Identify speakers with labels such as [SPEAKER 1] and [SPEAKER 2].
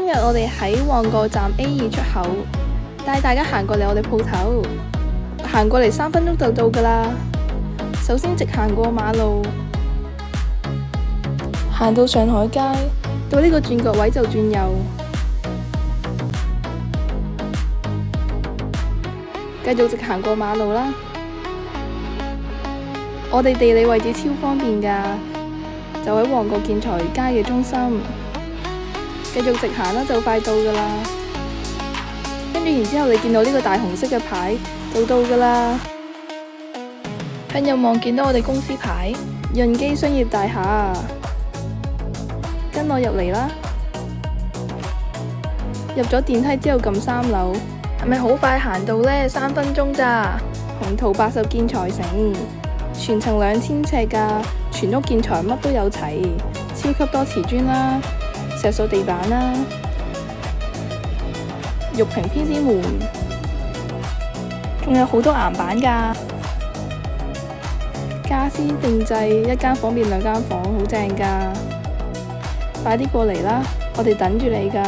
[SPEAKER 1] 日我哋喺旺角站 A2 出口，帶大家行過嚟我哋鋪頭，行過嚟3分鐘就到㗎喇。首先直行過馬路，行到上海街，到呢個轉角位就轉右，繼續直行過馬路啦。我哋地理位置超方便㗎，就喺旺角建材街嘅中心。繼續直行啦，就快到㗎啦。跟住然之後，你見到呢個大紅色嘅牌，就到㗎啦。向右望見到我哋公司牌，潤基商業大廈。跟我入嚟啦。入咗電梯之後撳3樓，係咪好快行到呢？3分鐘咋？鴻圖80建材城，全層2000尺㗎，全屋建材乜都有齊，超級多瓷磚啦。石塑地板啦，玉屏 PC 門，仲有好多岩板㗎。家私定製，1間房變2間房，好正㗎！快啲過嚟啦，我哋等住你㗎。